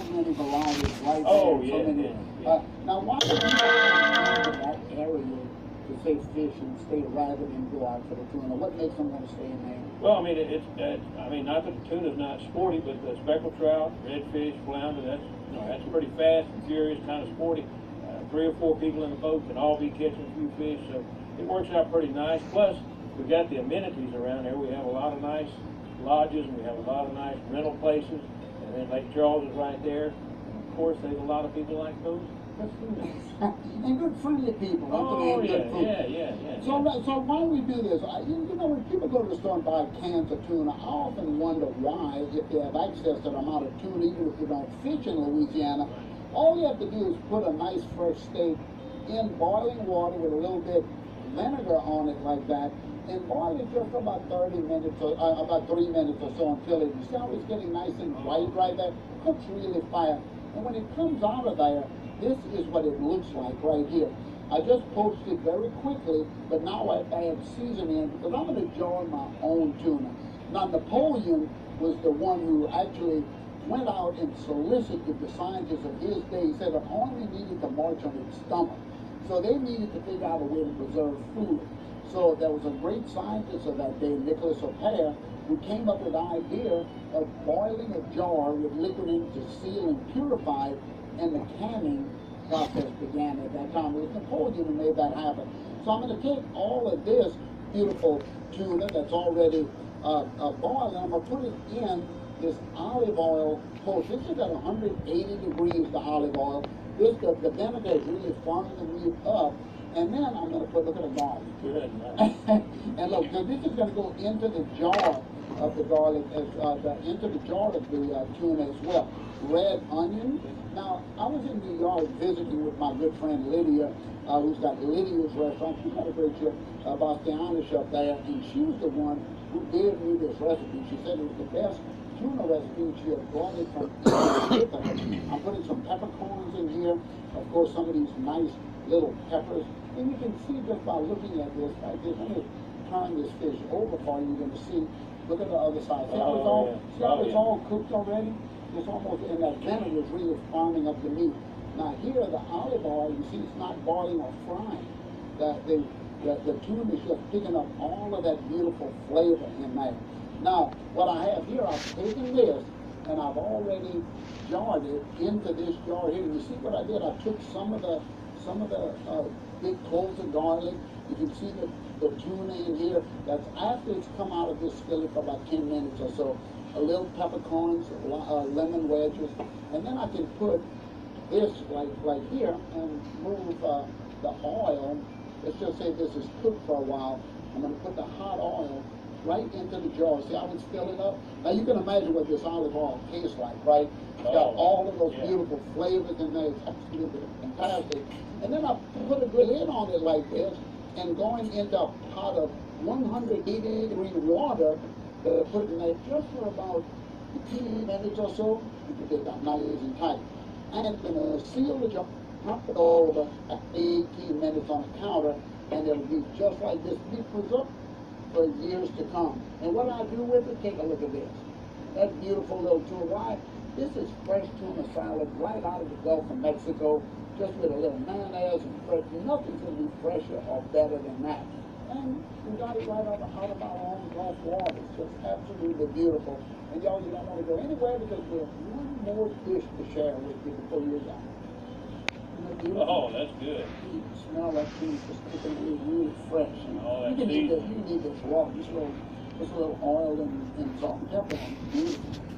so many varieties right Oh, there. yeah, So many. yeah. Now, why do you go to that area to say fish and stay rather than go out for the tuna? What makes them want to stay in there? Well, I mean, I mean, not that the tuna's not sporty, but the speckled trout, redfish, flounder, that's pretty fast and furious, kind of sporty. 3 or 4 people in the boat can all be catching a few fish, so it works out pretty nice. Plus, we've got the amenities around there. We have a lot of nice lodges, and we have a lot of nice rental places, and then Lake Charles is right there. And of course, there's a lot of people like those casinos. And good friendly people. Oh, and yeah, good food. yeah. So why we do this? You know, when people go to the store and buy cans of tuna, I often wonder why, if they have access to the amount of tuna, even if you don't fish in Louisiana, all you have to do is put a nice fresh steak in boiling water with a little bit vinegar on it like that, and boil it just for about 30 minutes or about 3 minutes or so until you see how it's getting nice and white right there? Cooks really fast. And when it comes out of there, this is what it looks like right here. I just poached it very quickly, but now I add seasoning because I'm going to jar my own tuna. Now, Napoleon was the one who actually went out and solicited the scientists of his day. He said it only needed to march on its stomach. So they needed to figure out a way to preserve food. So there was a great scientist of that day, Nicholas Appert, who came up with the idea of boiling a jar with liquid in it to seal and purify it, and the canning process began at that time. It was Napoleon who made that happen. So I'm going to take all of this beautiful tuna that's already boiled, and I'm going to put it in this olive oil poach. This is at 180 degrees, the olive oil. The vinegar is really firming the meat up. And then I'm going to put, look at the garlic. Good. And look, now this is going to go into the jar of the garlic, into the jar of the tuna as well. Red onion. Now, I was in New York visiting with my good friend Lydia, who's got Lydia's restaurant. She's got a great chef, Bastianish up there, and she was the one who gave me this recipe. She said it was the best tuna recipe. She had brought it from Italy. I'm putting some peppercorns in here. Of course, some of these nice little peppers. And you can see just by looking at this like this. Let me turn this fish over for you. You're going to see. Look at the other side. See how it's all cooked already? It's almost, and that vinegar is really farming up the meat. Now here, the olive oil, you see it's not boiling or frying. The tuna is just picking up all of that beautiful flavor in there. Now, what I have here, I've taken this, and I've already jarred it into this jar here. You see what I did? I took some of the big cloves of garlic. You can see the tuna in here. That's after it's come out of this skillet for about 10 minutes or so. A little peppercorns, lemon wedges, and then I can put this like here and move the oil. Let's just say this is cooked for a while. I'm going to put the hot oil right into the jar. See how it's filling up? Now you can imagine what this olive oil tastes like, right? It's got all of those beautiful flavors in there. It's absolutely fantastic. And then I put a lid on it like this, and going into a pot of 180 degree water, put it in there just for about 15 minutes or so. You can get that nice and tight. And I'm going to seal the jar, pop it over at 18 minutes on the counter, and it'll be just like this. Be preserved for years to come. And what I do with it, take a look at this. That beautiful little tuna. Why? This is fresh tuna salad right out of the Gulf of Mexico, just with a little mayonnaise and fresh. Nothing's going to be fresher or better than that. And we got it right out of our own Gulf water. It's just absolutely beautiful. And y'all, you don't want to go anywhere because we have one more dish to share with you before you're done. Oh, that's good. You can smell that tuna just cooking really fresh. And Oh, you can eat this raw, just a little oil and salt and pepper on it. Beautiful.